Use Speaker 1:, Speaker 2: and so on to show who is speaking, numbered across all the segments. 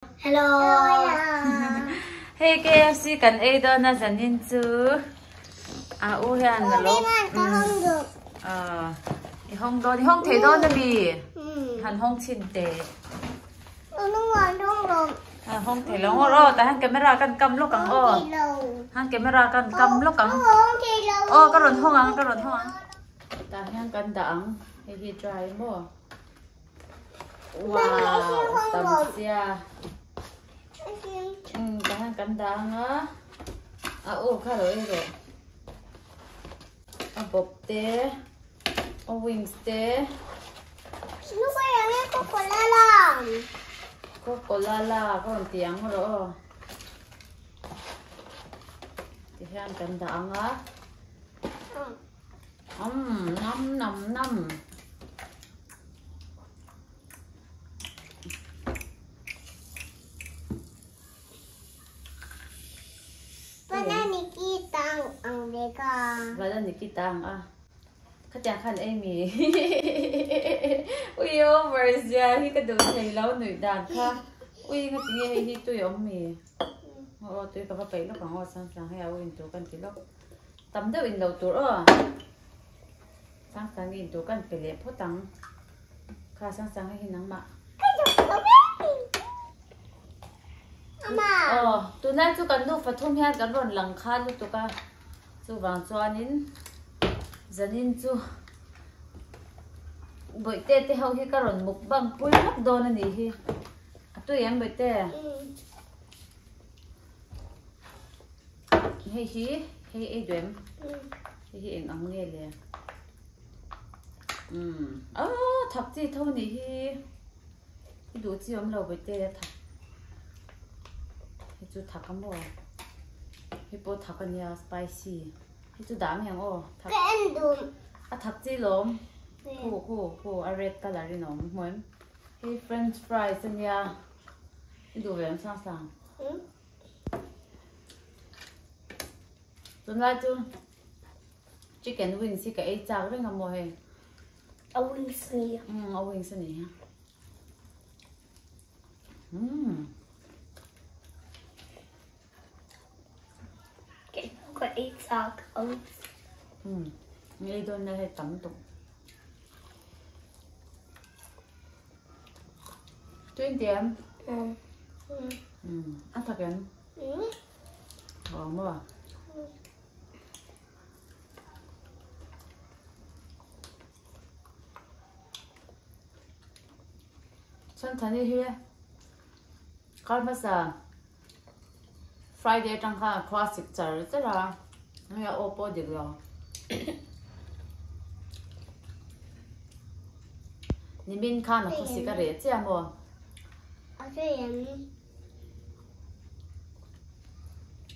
Speaker 1: Hello.
Speaker 2: Hey KFC cần ấy đó na dẫn đến chứ u hiền là lúc không đó thì không thấy đó là bị hẳn không chín tệ không thấy lâu rồi tại hàng camera cần cầm lúc càng hàng camera cần cầm lúc càng cái rốn không ăn tại hàng cần đắng hay bị dry mua wow tầm xia cái cắn đắng á khá rồi bột té wings té Coca-Cola còn tiếng rồi thì ăn cắn đắng á nằm Và Nikita à khách chàng khăn em mì ui ô Maria hi cái đồ thầy lâu nữ đàn khác ui cái tiếng hi tôi ông mì tôi có phải lúc còn sang hay ui tôi cần tí lúc tắm được in đầu tôi rồi sang in tôi cần phải lẹp phốt tắm khá sang hay nắng mạ tôi nay tôi cần lúc phải thông hiện cái rộn lằng khá lúc tôi cả chú vàng cho nín dân nín chú bởi tê hầu hi cái rộn mục bằng bùi lắm đồ này hi tôi em bởi tê hay ấy đếm hi em ăn nghe liền thật gì thôi này hi đủ chi ông lâu bởi tê thật chú thắc cái mồi hi bố thắc cái nhà spicy hi chú đám hàng thắc thắc gì lắm cô red color nó mới hi French fries nha hi đồ về sang tuần lại chú chicken wings thì cái cháo đấy ngắm mồi
Speaker 1: wings
Speaker 2: wings này
Speaker 1: có ít sao không
Speaker 2: ngay đôi này tắm tục chuyên điểm ăn thật em mua chân thành đi here con bây giờ Friday trong khá classic chở rất là nó là Oppo được rồi nhìn bên khá là classic cái đấy chứ mà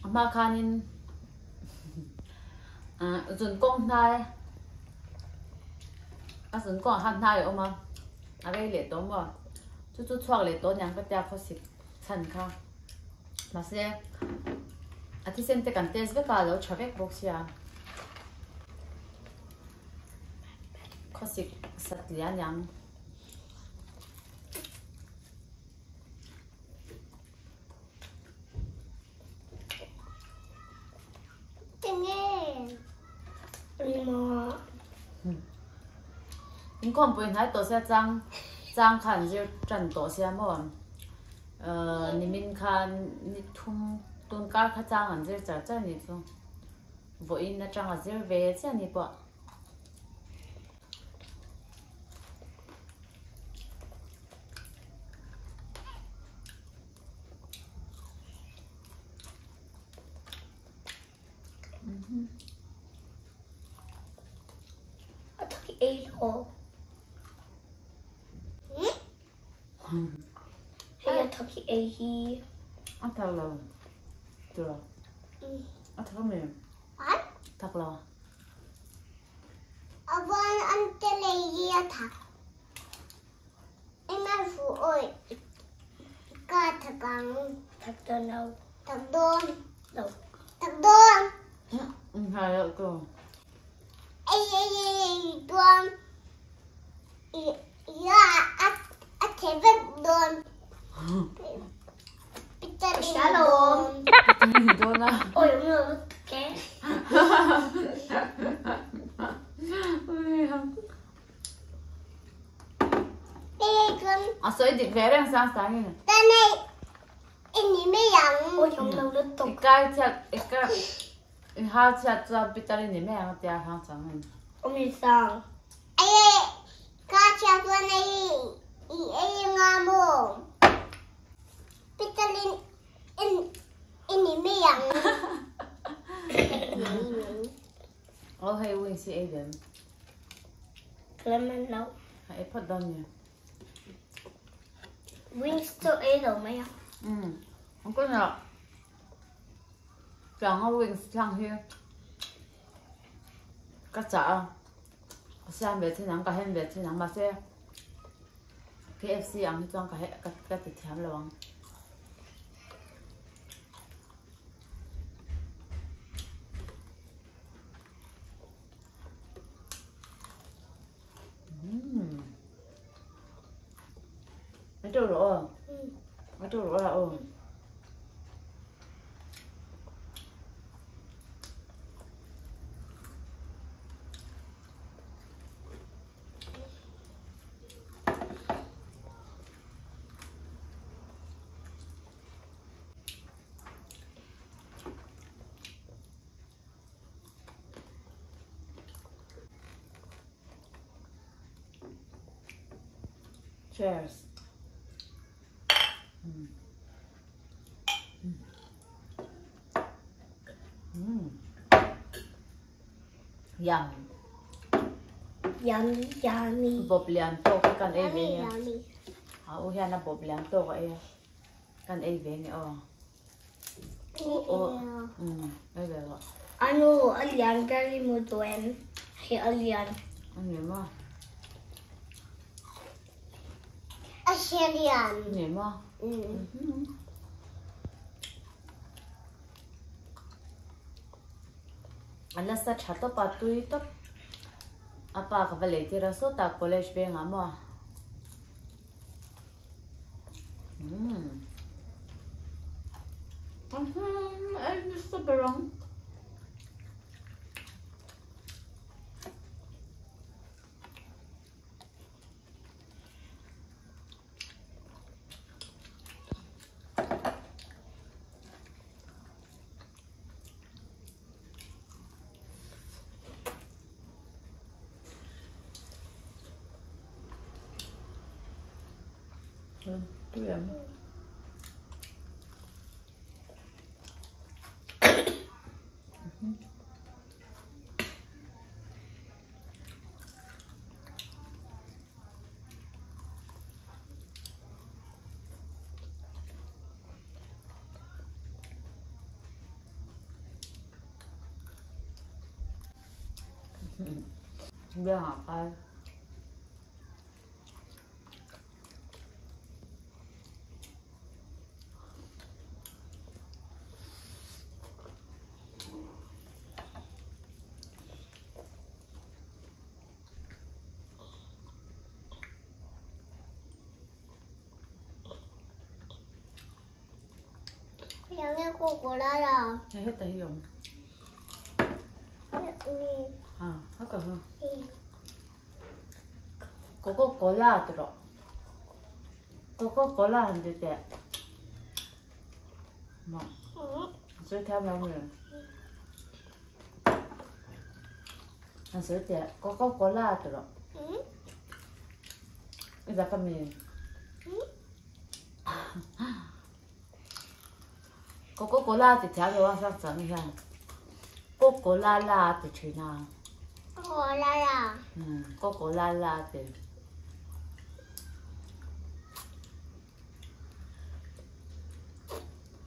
Speaker 2: mà khá nhìn dùn công thai dùn công hàn thai ở mà đây lệ tố mà chút choạc lệ tố nhàng cái tia classic chân khá mà sẽ thì xem te kan test với cả đâu traffic box ya classic sat lian yang nhưng còn buổi nay tôi sẽ trang khăn gì trần tôi sẽ mua mình khăn thun tôn cá khá trang ăn dễ chả chả nhỉ không vội na trang ăn dễ về chả nhỉ bỏ
Speaker 1: ít hồ hay thật ấy hi
Speaker 2: ăn thật là được ăn thật mềm thật là
Speaker 1: ăn cái này thật em ăn phụ ơi cả thật bằng thật đơn đâu thật đơn
Speaker 2: hai lợi cơ
Speaker 1: đơn thế vẫn đơn Shalom.
Speaker 2: Dona.
Speaker 1: Ôi đúng rồi, ké. Ê con.
Speaker 2: Sợi thịt vé đang sáng sáng như này.
Speaker 1: Đây này. Em nhìn mấy dặn. Ôi trong đầu nó tục.
Speaker 2: Cái hai chặt cho Peter này mẹ nó tia hàng sáng này.
Speaker 1: Ông đi sang. Ê, cá chả con này. Ê ngon mồm. Peter em nhìn mấy dặn.
Speaker 2: Hay wing si Aiden.
Speaker 1: Lemon nấu.
Speaker 2: Hãy phát đông nhỉ.
Speaker 1: Wings to A rồi mấy
Speaker 2: Không có nào. Chẳng có wing sang here. Các chả. Xem về thế nào cả hem về thế nào mà sẽ. KFC ăn hết trong cái thịt thèm là bằng. Mấy trâu rồi. Mấy trâu rồi là Cheers. Yum.
Speaker 1: Yummy.
Speaker 2: Bob lian to kan ai ve ni.
Speaker 1: Yummy.
Speaker 2: O hian na bob lian to ka e. Kan ai ve ni ai ve wa.
Speaker 1: Ano alian kali mo tuan. Hi alian.
Speaker 2: Ani ma.
Speaker 1: Asian.
Speaker 2: Ni ma. Ala sa chato patui to. Apa ka vale tira so ta college be nga mo. Ay gusto berong. Tôi làm. Biết học ai.
Speaker 1: Yang nghe cô của đó rồi.
Speaker 2: Hết tay dùng. Hết cả không? Coca-Cola 들어. Coca-Cola 안 될 때. 뭐? 저렇게 하면은 안 쓸 때 Coca-Cola 들어. 이제 그러면 Coca-Cola thì theo tôi sao chẳng hạn. Coca-Cola là thì chuyện nào?
Speaker 1: Coca-Cola.
Speaker 2: Coca-Cola là thì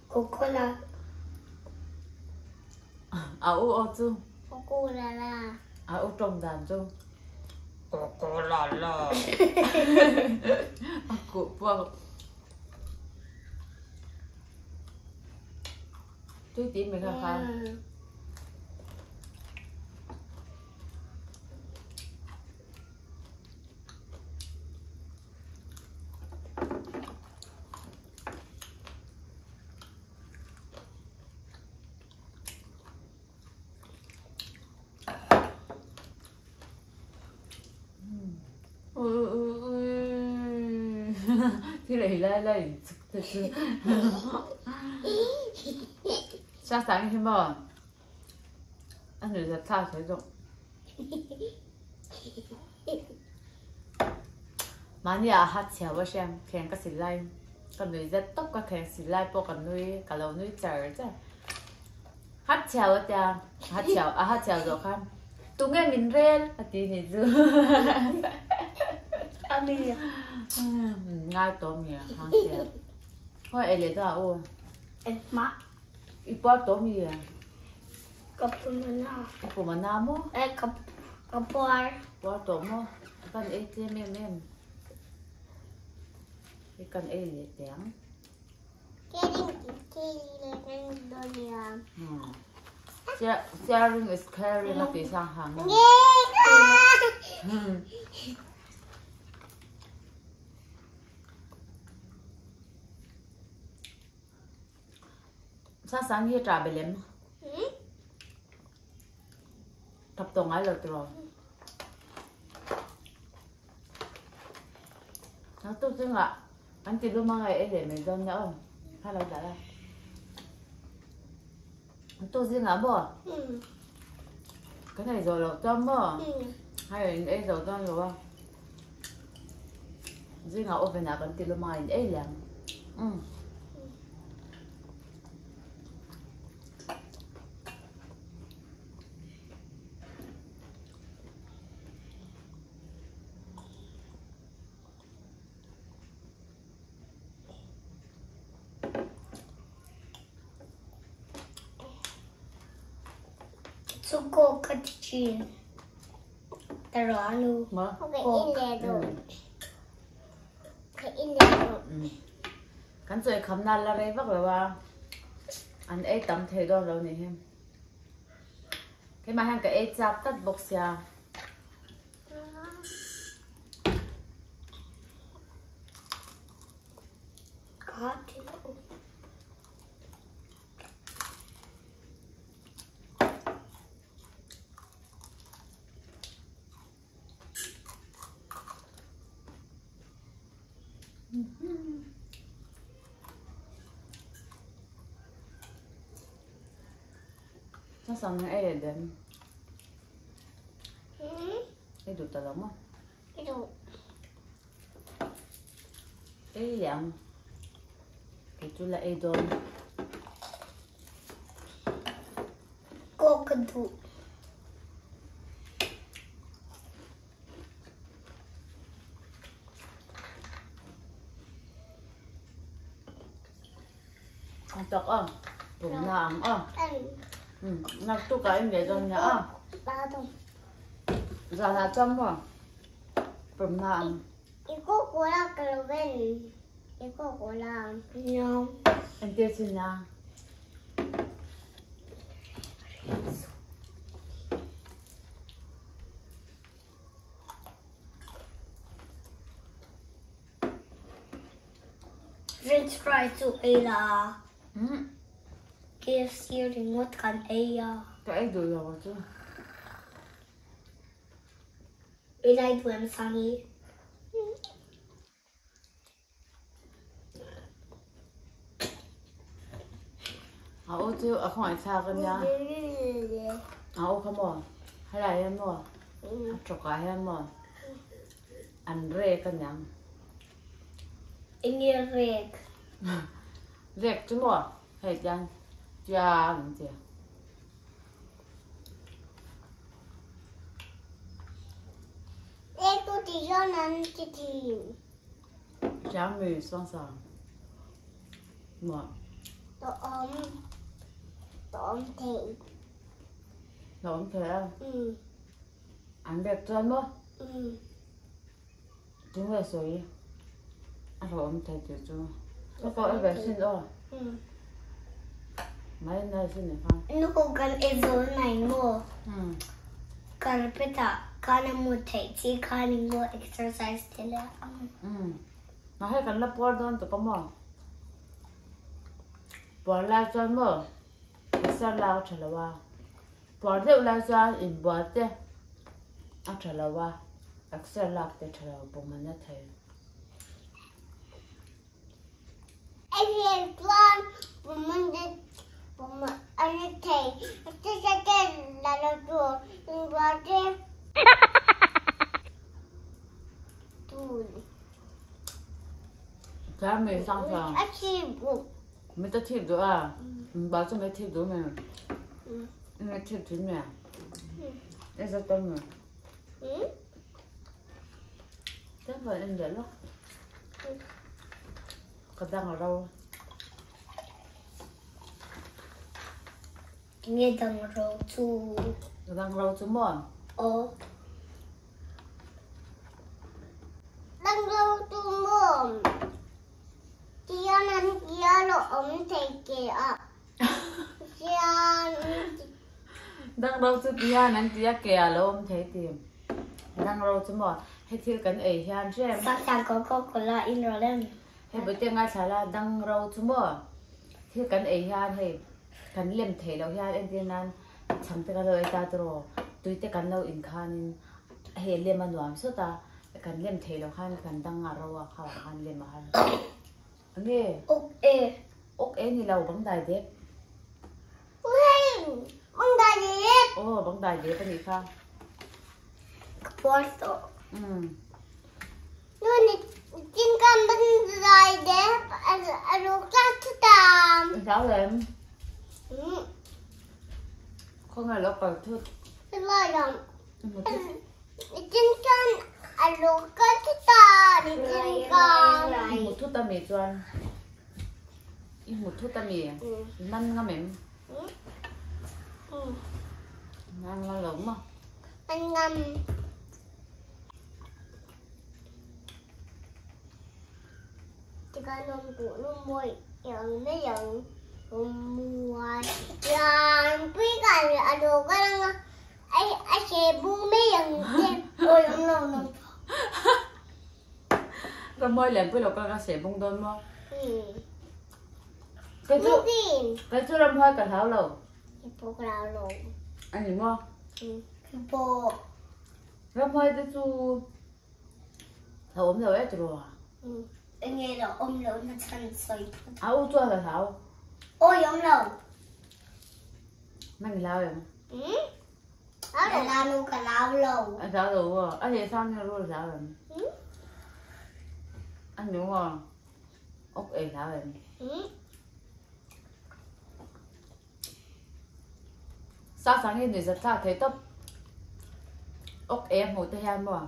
Speaker 1: Coca-Cola.
Speaker 2: ô chứ.
Speaker 1: Coca-Cola.
Speaker 2: Ô trong đàn chứ. Coca-Cola. Cô vâng. Tôi tìm mình khá. thì lại sao sáng thì mà anh người giật sao thấy rồi mà nhà hát chèo vào xem khen cái xì lai còn người giật tóc cái khen xì lai po còn nuôi cả lâu nuôi chờ chứ hát chèo ở nhà hát chèo rồi không tụi nghe mình rên à tí này dư
Speaker 1: Amelia
Speaker 2: ngay tôm nhỉ hát chèo thôi em lấy ra ô
Speaker 1: má
Speaker 2: ít bao tôm gì à
Speaker 1: Kapumana
Speaker 2: mà nam mô
Speaker 1: Kapar
Speaker 2: bao tôm mô con ấy thêm em cái con ấy lấy tiếng sharing is caring là tí sang hàng sáng như trà bể lem thập tổng ai lợt rồi nó tốt chứ ạ anh tìm luôn mang ngày ấy để mình dân nhỡ hay là đã đây tôi riêng lắm bỏ cái này rồi lẩu tôm bỏ hay là ấy dầu tôm rồi không riêng ở bên nào vẫn tìm luôn mang ấy làm
Speaker 1: Suko Katchin Taranu
Speaker 2: mà cái rồi khăm nal là đây vắt rồi ba anh ấy tắm thế đó rồi này em cái mà hàng cái ấy chắp tắt bọc xà nó xong cái ấy đến cái đủ tao lắm á cái dạng cái chú là ấy đồn
Speaker 1: cô cần thủ
Speaker 2: ăn tóc à bụng nàng à nạp tu cái em để trong nhà à giờ là trong mà bụng nàng
Speaker 1: Iko cola Calvin Iko cola no
Speaker 2: em tiêu xin nha
Speaker 1: French fries to Ella KFC remote kan Ella
Speaker 2: cái ấy đủ rồi chứ
Speaker 1: Ella itu yang sangi
Speaker 2: ô chứ ở không phải xa con nha ô không bỏ hay là em bỏ chọc cái em bỏ ăn rê con nhắm
Speaker 1: Ini red
Speaker 2: rẹt chứ bỏ hay chăng cha làm gì
Speaker 1: Itu tiga nanti di
Speaker 2: cha mì xoong xoong mà
Speaker 1: Tôm thịt
Speaker 2: nó không thể ăn rẹt chân mất chúng là sôi ăn rồi ông thầy tiểu chú có em về xin rồi mấy nơi xin này không
Speaker 1: Nó cũng cần ezo này mua cần phải ta cần mua thịt chỉ cần mua exercise thế là
Speaker 2: mà hay cần là bỏ đơn tụi con mà bỏ lại cho mà sao lao trở lại vào bỏ rượu lại cho in bỏ thế ăn trở lại vào sao lao để trở lại bụng mình nó thấy
Speaker 1: anh em con mình anh thầy cái là nó đùa mình vào đây tụi
Speaker 2: Cha mẹ sang sang
Speaker 1: anh chị buộc
Speaker 2: mẹ ta thiệp rồi à bảo cho mẹ thiệp rồi mẹ mẹ thiệp chứ mẹ em rất tâm rồi chắc phải em để lúc còn đang ở đâu
Speaker 1: nghe đang râu chú
Speaker 2: đang đâu chú mòn
Speaker 1: đang râu chú mồm kia nằm kia lộ ống thầy kia
Speaker 2: đang đâu chú kia nắng kia kìa luôn thấy tìm đang đâu chú mòn hay thiệp cái ấy hiền chứ em
Speaker 1: sao sang có là in rồi lên
Speaker 2: hay bữa tiệc ngay xả là đang đâu chú mòn thiệp cái ấy hiền hayกันเล่มเทเราญาติเอ็นที่นั้นฉันจะเลยตาตรอตุยแต่กันเราอินคันเฮเล่มมันหวานสุดตากันเล่มเทเราคันกันดังเราอะเขาคันเล่มมาคันอันนี้
Speaker 1: อกเอ
Speaker 2: นี่เราบังได้เด็ก
Speaker 1: เฮ้ยบังได้เด็ก
Speaker 2: บังได้เด็กเป็นอีกค่ะ
Speaker 1: ปวดตัวนู่นกินกันบังได้เด็กลูกก็ทุตาม
Speaker 2: เช้าเลยkhông ngày lúc còn thức
Speaker 1: cái lời đồng chính con alo cái ta đi chính con
Speaker 2: một thuốc ta mì choan một thuốc ta mì năn ngâm mềm năn ngon lắm mà
Speaker 1: anh ngâm chỉ có nôm của nôm môi giờ mấy giờ mua ya quý cái alo cái đó ai sẽ bu mấy lần ôi không
Speaker 2: cái môi lên với lộc cái sẽ bung đơn mà cái chú làm hơi cả tháo lầu
Speaker 1: cái bộ lão lầu
Speaker 2: anh nhìn không
Speaker 1: cái bộ
Speaker 2: làm hơi cái chú tháo ốm rồi ấy rồi
Speaker 1: anh nghe là ôm lẩu nó chân sôi
Speaker 2: áo chua là tháo
Speaker 1: ôi ôm lẩu
Speaker 2: mình lao rồi
Speaker 1: đó là lao luôn cả lao lẩu
Speaker 2: anh tháo rồi anh thì sao như luôn tháo rồi anh đúng không ốc ế tháo rồi sao sáng nay người giật ra thấy tóc ốc ế một tay ham mà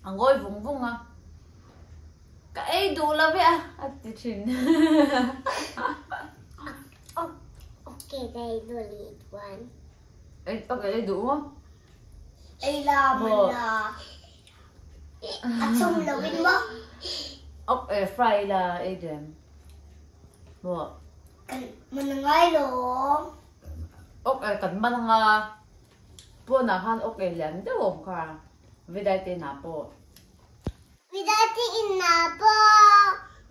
Speaker 2: ngồi vùng vùng à cái đủ là vậy à chuyện
Speaker 1: ok đây đủ lì quan
Speaker 2: ấy ok đây đủ không
Speaker 1: đây là mình xong là mình mất
Speaker 2: ốc fry là ấy đệm bộ
Speaker 1: mình ngay rồi
Speaker 2: ốc cần mang bộ nào han ốc làm đâu không cả vì đây tên nào bộ
Speaker 1: Vidati inapo,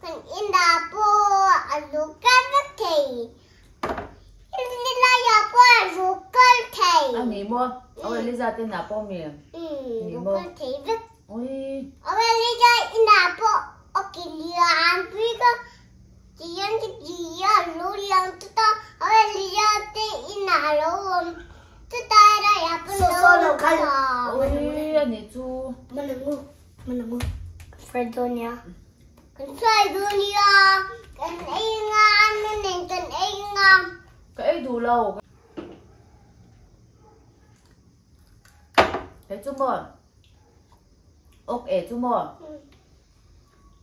Speaker 1: kan inapo, alukan na kay. Nilaya po alukan kay.
Speaker 2: Anh mua, ông lấy ra tên nào po miệng.
Speaker 1: Alukan kay.
Speaker 2: Ôi.
Speaker 1: Ông lấy ra inapo, ok liang pico. Diyan diyan luliang tuta. Ông lấy ra tên inalo. Tuta ra ya po lo kan.
Speaker 2: Ôi, anh chú.
Speaker 1: Mana Fredonia. Kan Fredonia. Kan ingan nên kan ingan.
Speaker 2: Cái đủ lâu. Cái chú mòn. Ok chú mòn.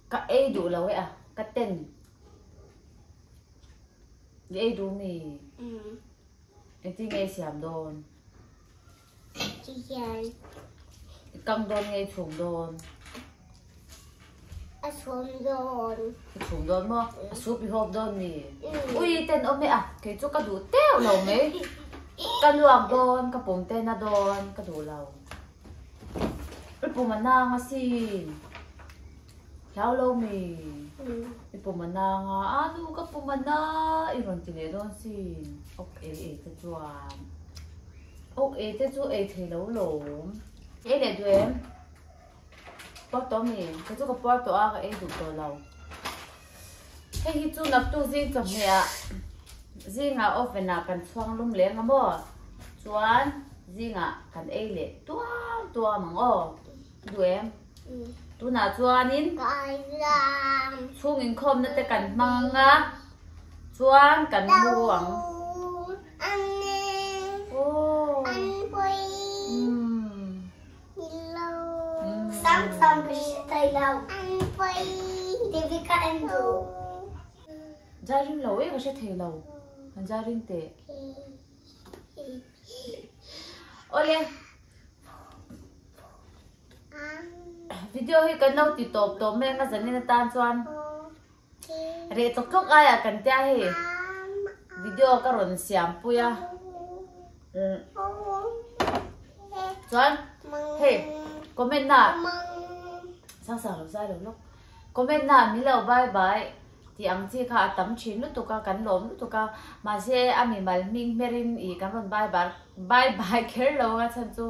Speaker 2: Cái đủ lâu ấy à? Cái tên. Cái đủ mì. Em chỉ nghe xem đồn.
Speaker 1: Chị dạy.
Speaker 2: Căng đồn nghe trùng đồn.
Speaker 1: Trùng đồn.
Speaker 2: Trùng đồn mà. Súp bị hộp đồn mì. Ui tên ông mẹ à. Cái chú cá đủ téo lâu mấy. Cá luộc đồn. Cá bông tên na đồn. Cá đủ lâu. Ui bông mà nàng á xin. Khéo lâu mì. Ui bông mà nàng á. À đủ cá bông mà nàng. Iron chị lấy đồn xin. Ok cái chú à. Ok cái chú ấy thì lâu lâu. Ê để tụi em bóp tỏ mì, cái chú có bóp tỏ cái đủ tỏ lâu hi chu nap tu zing chom mẹ zinga ofena kan chuang lum le ngamo chuan zinga kan ei le tua mang o du em tu na chuanin
Speaker 1: cái làm
Speaker 2: chungin khom na te kan manga chuan kan buang
Speaker 1: ăn nè
Speaker 2: ô
Speaker 1: ăn quay lâu
Speaker 3: Sáng xong thì sẽ thấy lâu.
Speaker 1: ăn quay
Speaker 3: Thì vì các em đủ.
Speaker 2: gia rin lo e ka she thei lo han gia rin te ole video hi kan no ti top top me nga zanin tan chuan re to kok aya kan tia hi video ka ron siam puya chuan hey comment na sang sang lo sai lo lo comment na mi lo bye bye ti ang chi kha tam chin lu tu ka kan lom lu tu ka ma se ami mal ming merin I kan ron bye bye ker lo nga chan chu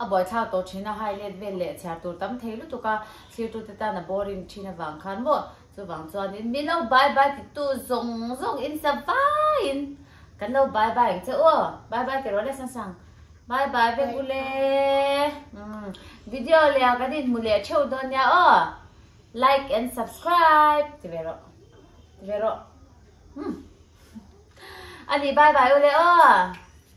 Speaker 2: a boy tha to china hai let vel le cha tur tam thei lu tu ka thir tu te ta na boring china wang khan mo chu wang chuan in mi lo bye bye ti tu zong in sa vain kan lo bye bye che o bye bye ke ro le sang sang bye bye ve gule video le ka din mu le cheu don ya o like and subscribe ti vero ani bye bye ole o